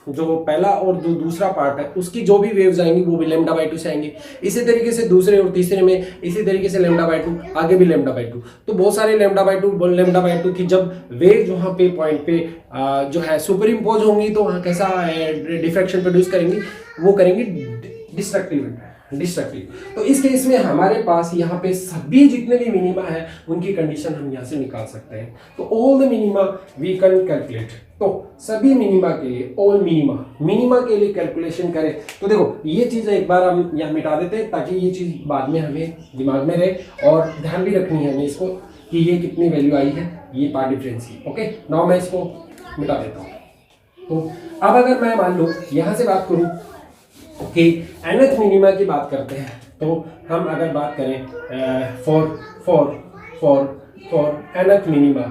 जो पहला और जो दूसरा पार्ट है उसकी जो भी वेव्स आएंगी वो भी λ/2 से आएंगी। इसी तरीके से दूसरे और तीसरे में इसी तरीके से λ/2, आगे भी λ/2। तो बहुत सारे λ/2 की जब वेव वहाँ पे पॉइंट पे जो है सुपर इम्पोज होंगी तो वहाँ कैसा डिफ्रैक्शन प्रोड्यूस करेंगी, वो करेंगी डिस्ट्रक्टिव। तो इस केस में हमारे पास यहाँ पे सभी जितने भी मिनिमा है उनकी कंडीशन हम यहाँ से निकाल सकते हैं। तो all the minima we can calculate. तो सभी मिनिमा के लिए, ऑल मिनिमा के लिए कैलकुलेशन करें तो देखो ये चीज़ एक बार हम यहाँ मिटा देते हैं ताकि ये चीज़ बाद में हमें दिमाग में रहे और ध्यान भी रखनी है हमें इसको कि ये कितनी वैल्यू आई है ये पार्ट डिफरेंस की। ओके, नाउ मैं इसको मिटा देता हूँ। तो अब अगर मैं मान लो यहाँ से बात करूँ कि nth मिनिमा की बात करते हैं तो हम अगर बात करें फॉर nth मिनिमा,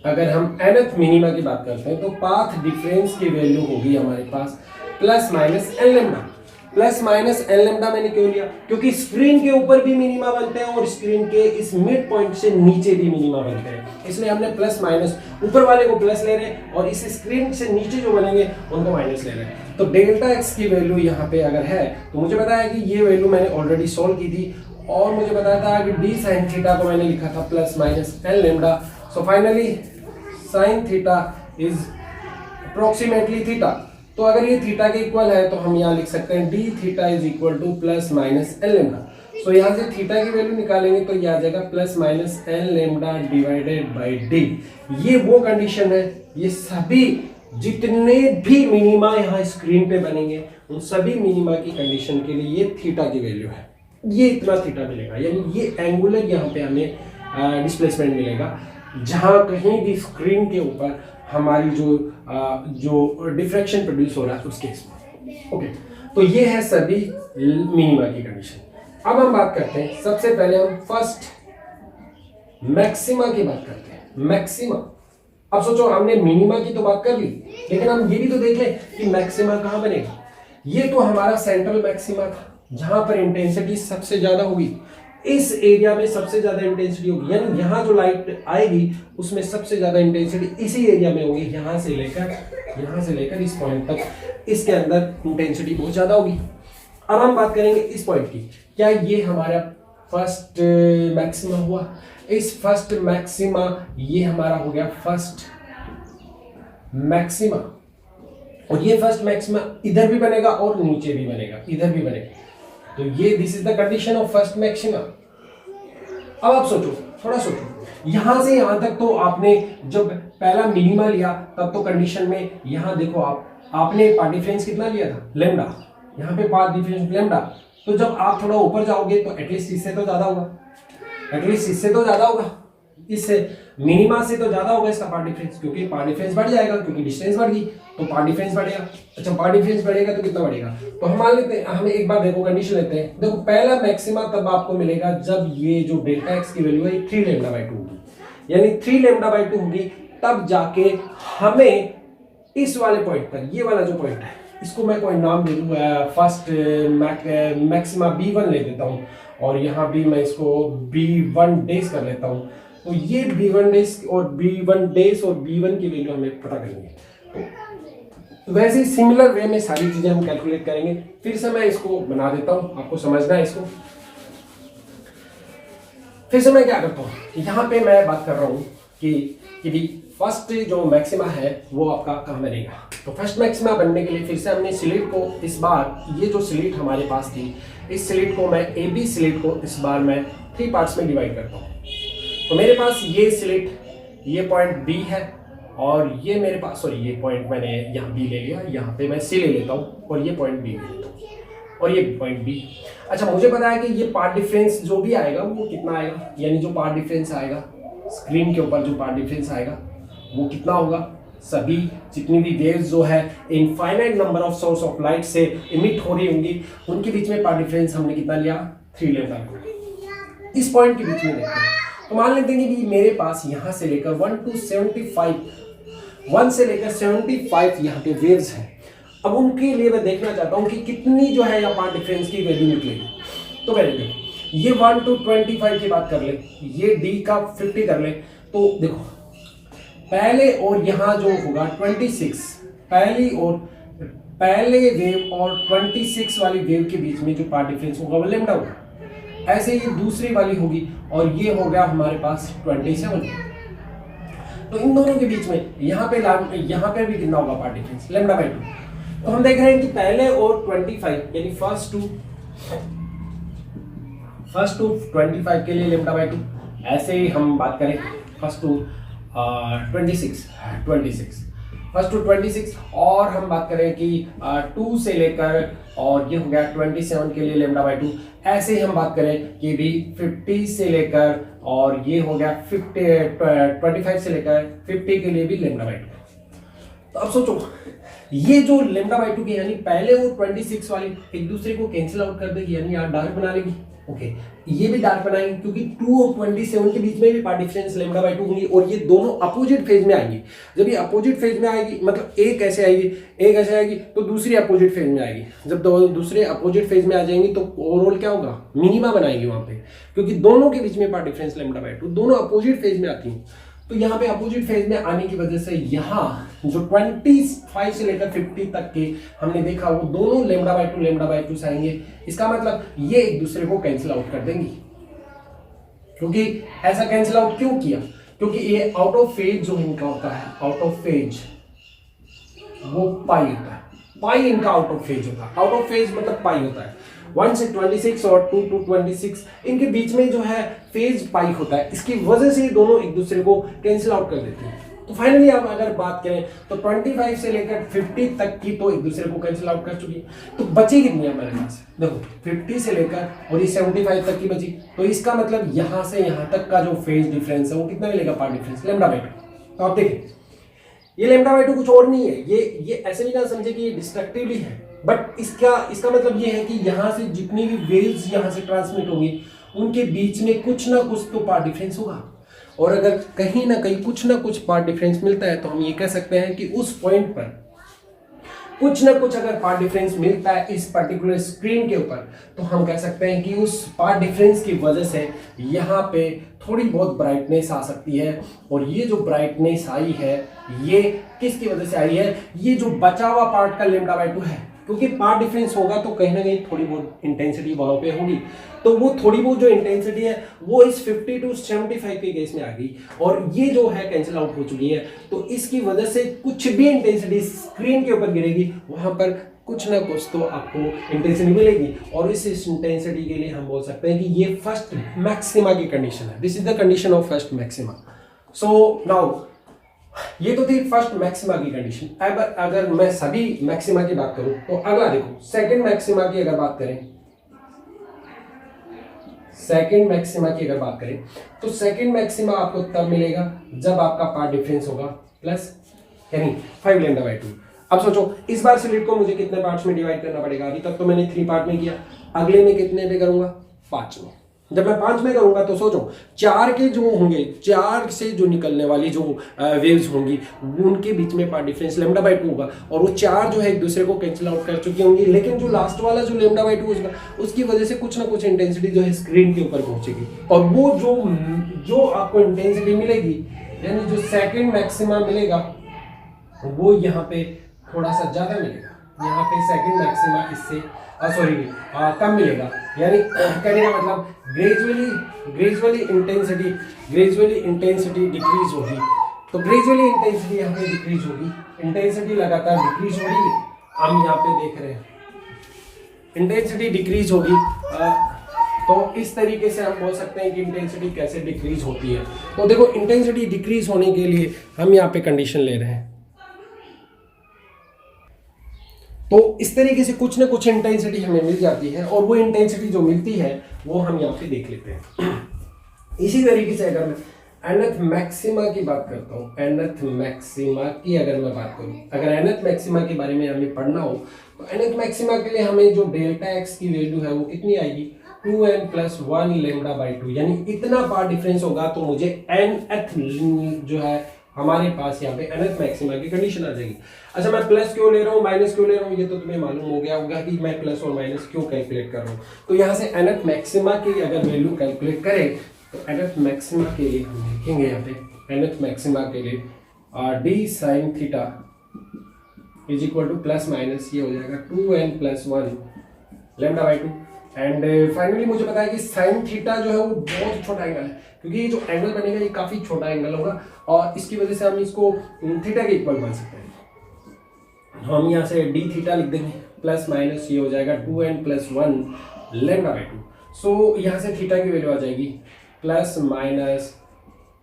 अगर हम nth मिनिमा की बात करते हैं तो पाथ डिफरेंस की वैल्यू होगी हमारे पास ±n लैम्डा। ±n लैम्डा मैंने क्यों लिया, क्योंकि स्क्रीन के ऊपर भी मिनिमा बनते हैं और स्क्रीन के इस मिड पॉइंट से नीचे भी मिनिमा बनते हैं, इसलिए हमने प्लस माइनस ऊपर वाले को प्लस ले रहे हैं और इस स्क्रीन से नीचे जो बनेंगे उनको माइनस ले रहे हैं। तो डेल्टा एक्स की वैल्यू यहाँ पे अगर है तो मुझे पता है कि ये वैल्यू मैंने ऑलरेडी सॉल्व की थी और मुझे बताया था कि डी साइन थीटा को मैंने लिखा था ±n lambda. So finally sine theta is approximately theta. तो अगर ये थीटा के इक्वल है तो हम यहाँ लिख सकते हैं d theta is equal to ±n lambda. So यहाँ से थीटा की वैल्यू निकालेंगे तो ये आ जाएगा ±n lambda divided by D. ये वो कंडीशन है, ये सभी जितने भी मिनिमा यहाँ स्क्रीन पे बनेंगे उन सभी मिनिमा की कंडीशन के लिए ये थीटा की वैल्यू है, ये इतना थीटा मिलेगा, यानी ये एंगुलर यहाँ पे हमें डिस्प्लेसमेंट मिलेगा जहाँ कहीं भी स्क्रीन के ऊपर हमारी जो डिफ्रैक्शन प्रोड्यूस हो रहा है उस केस में। ओके, तो ये है सभी मिनिमा की कंडीशन। अब हम बात करते हैं, सबसे पहले हम फर्स्ट मैक्सिमा की बात करते हैं। मैक्सिमा, अब सोचो हमने मिनिमा की तो बात कर ली लेकिन हम ये भी तो देख लें कि मैक्सिमा कहाँ बनेगा। ये तो हमारा सेंट्रल मैक्सिमा था जहां पर इंटेंसिटी सबसे ज्यादा होगी, इस एरिया में सबसे ज्यादा इंटेंसिटी होगी, यानी यहाँ जो लाइट आएगी उसमें सबसे ज्यादा इंटेंसिटी इसी एरिया में होगी, यहाँ से लेकर इस पॉइंट तक, इसके अंदर इंटेंसिटी बहुत ज्यादा होगी। अब हम बात करेंगे इस पॉइंट की, क्या ये हमारा फर्स्ट मैक्सिमा हुआ। इस फर्स्ट मैक्सिमा ये हमारा हो गया फर्स्ट मैक्सिमा, और ये फर्स्ट मैक्सिमा इधर भी बनेगा और नीचे भी बनेगा, इधर भी बनेगा। तो ये this is the condition of first maxima. अब आप सोचो, थोड़ा सोचो, यहां से यहां तक तो आपने जब पहला मिनिमा लिया तब तो कंडीशन में यहां देखो आपने पाथ डिफरेंस कितना लिया था, लैम्डा, यहाँ पे पाथ डिफरेंस लैम्डा। तो जब आप थोड़ा ऊपर जाओगे तो एटलीस्ट इससे तो ज्यादा होगा, इससे मिनिमा से तो ज्यादा होगा इसका पाथ डिफरेंस, क्योंकि पाथ डिफरेंस बढ़ जाएगा क्योंकि डिस्टेंस बढ़ गई तो पाथ डिफरेंस बढ़ेगा। अच्छा, पाथ डिफरेंस बढ़ेगा तो कितना बढ़ेगा, तो हम मान लेते हैं, हम एक बार देखो कंडीशन लेते हैं। देखो पहला मैक्सिमा तब आपको मिलेगा जब ये जो डेल्टा एक्स की वैल्यू है 3 λ/2 होगी, यानी 3 λ/2 होगी, तब जाके हमें इस वाले पॉइंट पर, ये वाला जो पॉइंट है इसको मैं कोई नाम दे दूँ, फर्स्ट मैक्सिमा B1 ले देता हूँ और यहाँ भी मैं इसको B1 डेज कर लेता हूँ। तो ये B1 डेज और B1 की वैल्यू हमें पता करनी है। तो वैसे ही सिमिलर वे में सारी चीजें हम कैलकुलेट करेंगे। फिर से मैं इसको बना देता हूँ, आपको समझना है इसको। फिर से मैं क्या करता हूँ, यहाँ पे मैं बात कर रहा हूँ कि भी फर्स्ट जो मैक्सिमा है वो आपका कहाँ बनेगा। तो फर्स्ट मैक्सिमा बनने के लिए फिर से हमने स्लिट को इस बार, ये जो स्लिट हमारे पास थी, इस स्लिट को मैं ए बी स्लिट को इस बार मैं 3 पार्ट्स में डिवाइड करता हूँ। तो मेरे पास ये स्लिट, ये पॉइंट बी है, और ये मेरे पास, सॉरी ये पॉइंट मैंने यहाँ बी ले लिया, यहाँ पे मैं सी ले लेता हूँ, और ये पॉइंट बी ले लेता हूँ, और ये पॉइंट बी। अच्छा, मुझे पता है कि ये पार्ट डिफरेंस जो भी आएगा वो कितना आएगा, यानी जो पार्ट डिफरेंस आएगा स्क्रीन के ऊपर, जो पार्ट डिफरेंस आएगा वो कितना होगा। सभी जितनी भी वेव्स जो है infinite number of source of light से इमिट हो रही होंगी, उनके बीच में पार्ट डिफरेंस हमने कितना लिया, 3 लेता है। इस पॉइंट के बीच में देखते हैं, तो मान लेते हैं कि मेरे पास यहाँ से लेकर 1 to 75, 1 से लेकर 75 यहाँ पे वेव्स हैं। अब उनके लिए मैं देखना चाहता हूँ कि कितनी जो है यहाँ पार्ट डिफरेंस की वैल्यू निकलेगी। तो पहले देखो, ये 1 to 25 की बात कर ले, ये डी का 50 कर ले, तो देखो पहले और यहाँ जो होगा 26, पहले वेव और 26 वाली वेव के बीच में जो पार्ट डिफरेंस होगा वो लैम्डा होगा। ऐसे ही दूसरी वाली होगी, और ये हो गया हमारे पास 27। तो इन दोनों के बीच में यहाँ पे भी कितना होगा पार्ट डिफरेंस, लैम्डा बाई 2। तो हम देख रहे हैं कि पहले और 25 यानी फर्स्ट टू 25 के लिए लैम्डा बाई 2। ऐसे ही हम बात करें फर्स्ट टू 26, फर्स्ट टू 26, और हम बात करें कि 2 से लेकर और ये हो गया 27 के लिए लैम्डा बाई 2। ऐसे ही हम बात करें कि भी 50 से लेकर और ये हो गया 25 से लेकर 50 के लिए भी लैम्डा बाई 2। तो अब सोचो, ये जो लैम्डा बाई 2 की यानी पहले वो 26 वाली एक दूसरे को कैंसिल आउट कर देगी, यानी यार डार्क बना लेगी। ओके, ये भी डार्क बनाएंगे क्योंकि 2 और 27 के बीच में भी पार्ट डिफरेंस लैम्डा बाई 2 होंगी, और ये दोनों अपोजिट फेज में आएंगी। जब ये अपोजिट फेज में आएगी, मतलब एक ऐसे आएगी तो दूसरी अपोजिट फेज में आएगी। जब दूसरे अपोजिट फेज में आ जाएंगी तो ओवरऑल क्या होगा, मिनिमा बनाएगी वहां पे, क्योंकि दोनों के बीच में पार्ट डिफरेंस लैम्डा बाई 2, दोनों अपोजिट फेज में आती हैं। तो यहाँ पे अपोजिट फेज में आने की वजह से यहाँ जो 25 से लेकर 50 तक के हमने देखा वो दोनों लैम्डा बाई 2 से आएंगे। इसका मतलब ये एक दूसरे को कैंसिल आउट कर देंगी। क्योंकि ऐसा कैंसिल आउट क्यों किया, क्योंकि ये आउट ऑफ फेज जो इनका होता है, आउट ऑफ फेज वो पाई होता है, पाई इनका आउट ऑफ फेज होता है। आउट ऑफ फेज मतलब पाई होता है। 1 से 26 और 2 to 26 इनके बीच में जो है फेज पाई होता है, इसकी वजह से दोनों एक दूसरे को कैंसिल आउट कर देते हैं। तो फाइनली अब अगर बात करें तो 25 से लेकर 50 तक की तो एक दूसरे को कैंसिल आउट कर चुकी है। तो बची कितनी है हमारे पास, देखो 50 से लेकर और ये 75 तक की बची। तो इसका मतलब यहाँ से यहाँ तक का जो फेज डिफरेंस है वो कितना मिलेगा, पार्ट डिफरेंस लैम्डा बाई 2। तो आप देखें, ये लैम्डा बाई 2 कुछ और नहीं है, ये ऐसे नहीं ना समझे कि ये डिस्ट्रक्टिवली है, बट इसका मतलब ये है कि यहाँ से जितनी भी वेव्स यहाँ से ट्रांसमिट होंगी उनके बीच में कुछ ना कुछ तो पार्ट डिफरेंस होगा। और अगर कहीं ना कहीं कुछ ना कुछ पार्ट डिफरेंस मिलता है तो हम ये कह सकते हैं कि उस पॉइंट पर कुछ ना कुछ अगर पार्ट डिफरेंस मिलता है इस पर्टिकुलर स्क्रीन के ऊपर, तो हम कह सकते हैं कि उस पार्ट डिफरेंस की वजह से यहाँ पे थोड़ी बहुत ब्राइटनेस आ सकती है। और ये जो ब्राइटनेस आई है ये किसकी वजह से आई है, ये जो बचा हुआ पार्ट का लैम्डा बाई 2 है। क्योंकि पार्ट डिफरेंस होगा तो कहीं ना कहीं थोड़ी बहुत इंटेंसिटी वहां पे होगी, तो वो थोड़ी बहुत जो इंटेंसिटी है वो इस 50 to 75 के केस में आ गई, और ये जो है कैंसिल आउट हो चुकी है। तो इसकी वजह से कुछ भी इंटेंसिटी स्क्रीन के ऊपर गिरेगी वहां पर कुछ ना कुछ तो आपको इंटेंसिटी मिलेगी, और इस इंटेंसिटी के लिए हम बोल सकते हैं कि ये फर्स्ट मैक्सिमा की कंडीशन है। This is the condition of first maxima. So now ये तो थी फर्स्ट मैक्सिमा की कंडीशन। अब अगर मैं सभी मैक्सिमा की बात करूं तो अगला देखो, सेकंड मैक्सिमा की अगर बात करें, सेकंड मैक्सिमा की अगर बात करें तो सेकंड मैक्सिमा आपको तब मिलेगा जब आपका पार्ट डिफरेंस होगा प्लस यानी 5 लैम्डा बाई 2। अब सोचो इस बार स्लिट को मुझे कितने पार्ट्स में डिवाइड करना पड़ेगा, अभी तक तो मैंने 3 पार्ट में किया, अगले में कितने पे करूंगा, 5 में। जब मैं 5 में करूंगा तो सोचो 4 के जो होंगे, 4 से जो निकलने वाली जो वेव्स होंगी उनके बीच में पार्ट डिफरेंस लैम्डा बाई 2 होगा, और वो 4 जो है एक दूसरे को कैंसिल आउट कर चुकी होंगी। लेकिन जो लास्ट वाला जो लैम्डा बाई 2 होगा उसकी वजह से कुछ ना कुछ इंटेंसिटी जो है स्क्रीन के ऊपर पहुंचेगी, और वो जो आपको इंटेंसिटी मिलेगी यानी जो सेकंड मैक्सिमा मिलेगा वो यहाँ पे थोड़ा सा ज्यादा मिलेगा। यहाँ पे सेकंड मैक्सिमा इससे कम मिलेगा। यानी कहने का मतलब ग्रेजुअली इंटेंसिटी डिक्रीज होगी। तो ग्रेजुअली इंटेंसिटी यहाँ पे डिक्रीज होगी, इंटेंसिटी लगातार डिक्रीज हो रही है, हम यहाँ पे देख रहे हैं इंटेंसिटी डिक्रीज होगी। तो इस तरीके से हम बोल सकते हैं कि इंटेंसिटी कैसे डिक्रीज होती है। तो देखो इंटेंसिटी डिक्रीज होने के लिए हम यहाँ पे कंडीशन ले रहे हैं। तो इस तरीके से कुछ ना कुछ इंटेंसिटी हमें मिल जाती है, और वो इंटेंसिटी जो मिलती है वो हम यहाँ पे देख लेते हैं। इसी तरीके से अगर मैं nth मैक्सिमा की बात करता हूँ, nth मैक्सिमा की अगर मैं बात करूँ, अगर nth मैक्सिमा के बारे में हमें पढ़ना हो तो nth मैक्सिमा के लिए हमें जो डेल्टा एक्स की वैल्यू है वो कितनी आएगी, 2n + 1 λ/2, यानी इतना पार्ट डिफरेंस होगा तो मुझे nth जो है हमारे पास यहाँ पे nth मैक्सिमा की कंडीशन आ जाएगी। अच्छा, मैं प्लस क्यों ले रहा हूँ, माइनस क्यों ले रहा हूँ, ये तो तुम्हें मालूम हो गया होगा कि मैं प्लस और माइनस क्यों कैलकुलेट कर रहा हूँ। तो यहाँ से nth मैक्सिमा की अगर वैल्यू कैलकुलेट करें तो nth मैक्सिमा के लिए हम लिखेंगे यहाँ पे nth मैक्सिमा के लिए d sin theta = plus minus ये हो जाएगा 2n + 1 λ/2। एंड फाइनली मुझे पता है कि साइन थीटा जो है वो बहुत छोटा एंगल है, क्योंकि ये जो एंगल बनेगा ये काफी छोटा एंगल होगा, और इसकी वजह से हम इसको थीटा के इक्वल मान सकते हैं। हम यहाँ से d थीटा लिख देंगे, प्लस माइनस ये हो जाएगा 2n + 1 λ/2। सो यहाँ से थीटा की वैल्यू आ जाएगी प्लस माइनस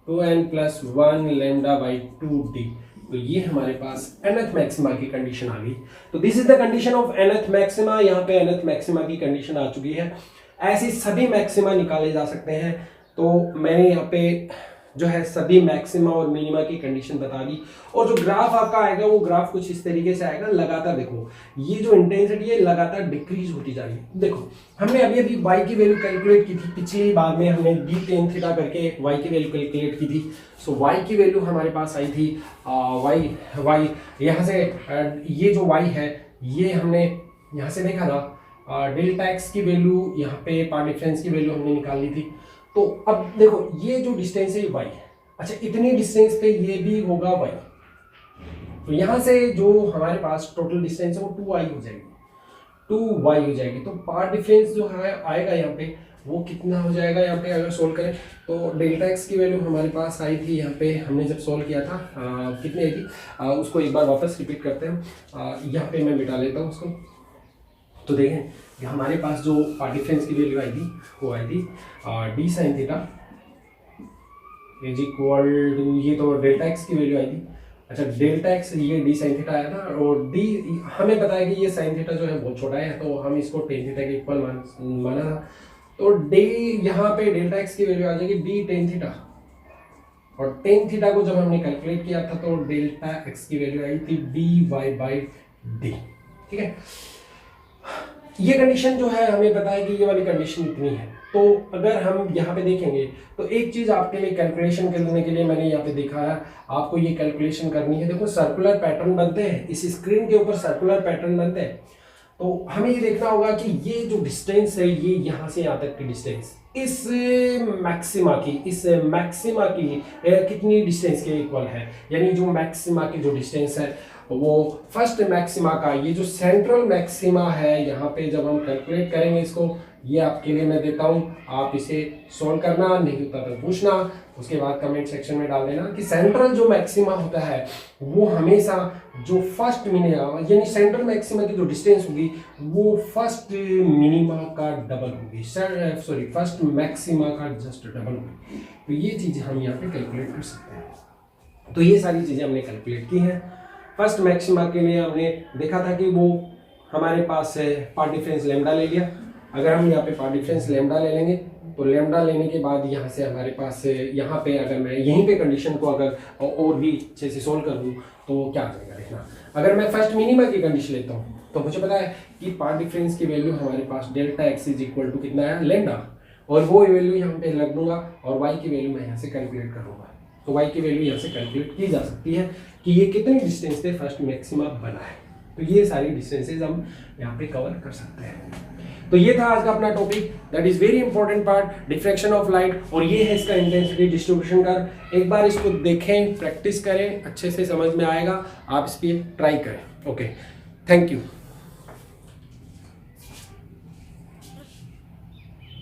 2n + 1 λ/2d। तो ये हमारे पास nth मैक्सिमा की कंडीशन आ गई। तो this is the condition of nth maxima. यहाँ पे nth मैक्सिमा की कंडीशन आ चुकी है। ऐसे सभी मैक्सिमा निकाले जा सकते हैं। तो मैंने यहाँ पे जो है सभी मैक्सिमा और मिनिमा की कंडीशन बता दी, और जो ग्राफ आपका आएगा वो ग्राफ कुछ इस तरीके से आएगा। लगातार देखो ये जो इंटेंसिटी है लगातार डिक्रीज होती जा रही है। देखो हमने अभी y की वैल्यू कैलकुलेट की थी, पिछली बार में हमने d tan थीटा करके y की वैल्यू कैलकुलेट की थी। सो y की वैल्यू हमारे पास आई थी y यहाँ से ये जो y है ये हमने यहाँ से देखा था डेल्टा x की वैल्यू, यहाँ पे पार्ट डिफरेंस की वैल्यू हमने निकाल ली थी। तो अब देखो ये जो डिस्टेंस है ये y है। अच्छा, इतनी डिस्टेंस पे ये भी होगा y, तो यहाँ से जो हमारे पास टोटल डिस्टेंस है वो 2y हो जाएगी। तो पार्ट डिफरेंस जो है आएगा यहाँ पे वो कितना हो जाएगा, यहाँ पे अगर सोल्व करें तो डेल्टा एक्स की वैल्यू हमारे पास आई थी, यहाँ पे हमने जब सोल्व किया था कितनी आई थी, उसको एक बार वापस रिपीट करते हैं। यहाँ पे मैं मिटा लेता हूँ उसको। तो देखें कि हमारे पास जो पार्ट डिफरेंस की वैल्यू आई थी वो आई थी d sin थीटा = ये तो डेल्टा एक्स की वैल्यू आई थी। अच्छा, डेल्टा एक्स ये d sin थीटा आया था, और d हमें पता है कि ये sin थीटा जो है बहुत छोटा है, तो हम इसको tan थीटा के इक्वल माना था। तो d यहाँ पे डेल्टा एक्स की वैल्यू आ जाएगी d tan थीटा, और tan थीटा को जब हमने कैलकुलेट किया था तो डेल्टा एक्स की वैल्यू आई थी dy/d। ठीक है, ये कंडीशन जो है हमें पता है कि ये वाली कंडीशन इतनी है। तो अगर हम यहाँ पे देखेंगे तो एक चीज आपके लिए कैलकुलेशन करने के लिए मैंने यहाँ पे देखा है, आपको ये कैलकुलेशन करनी है। देखो सर्कुलर पैटर्न बनते हैं, इस स्क्रीन के ऊपर सर्कुलर पैटर्न बनते हैं। तो हमें ये देखना होगा कि ये जो डिस्टेंस है ये यहाँ से यहाँ तक की डिस्टेंस इस मैक्सिमा की कितनी डिस्टेंस के इक्वल है, यानी जो मैक्सिमा की जो डिस्टेंस है वो फर्स्ट मैक्सिमा का, ये जो सेंट्रल मैक्सिमा है यहाँ पे जब हम कैलकुलेट करेंगे इसको, ये आपके लिए मैं देता हूँ, आप इसे सॉल्व करना, नहीं होता तो पूछना, उसके बाद कमेंट सेक्शन में डाल देना कि सेंट्रल जो मैक्सिमा होता है वो हमेशा जो फर्स्ट मिनिमा यानी सेंट्रल मैक्सिमा की जो डिस्टेंस होगी वो फर्स्ट मिनिमा का डबल होगी, फर्स्ट मैक्सिमा का जस्ट डबल होगी। तो ये चीज़ हम यहाँ पे कैलकुलेट कर सकते हैं। तो ये सारी चीज़ें हमने कैलकुलेट की हैं। फर्स्ट मैक्सिमा के लिए हमने देखा था कि वो हमारे पास पार्ट डिफरेंस लैम्डा ले लिया। अगर हम यहाँ पे पार्ट डिफरेंस लैम्डा ले लेंगे तो लैम्डा लेने के बाद यहाँ से हमारे पास यहाँ पे अगर मैं यहीं पे कंडीशन को अगर और भी अच्छे से सोल्व कर दूँ तो क्या आ जाएगा देखना। अगर मैं फर्स्ट मिनिमा की कंडीशन लेता हूँ तो मुझे पता है कि पार्ट डिफरेंस की वैल्यू हमारे पास डेल्टा एक्स = कितना है, लैम्डा, और वो वैल्यू यहाँ पे लग दूंगा और वाई की वैल्यू मैं यहाँ से कैलकुलेट करूँगा। तो y की वैल्यू यहाँ से कैलकुलेट की जा सकती है कि ये कितनी डिस्टेंस पे फर्स्ट मैक्सिमा बना है। तो ये सारी डिस्टेंसेज हम यहाँ पे कवर कर सकते हैं। तो ये था आज का अपना topic, that is very important part, diffraction of light, और ये है इसका इंटेंसिटी डिस्ट्रीब्यूशन कर्व। एक बार इसको देखें, प्रैक्टिस करें, अच्छे से समझ में आएगा, आप इस पर ट्राई करें। Okay, thank you.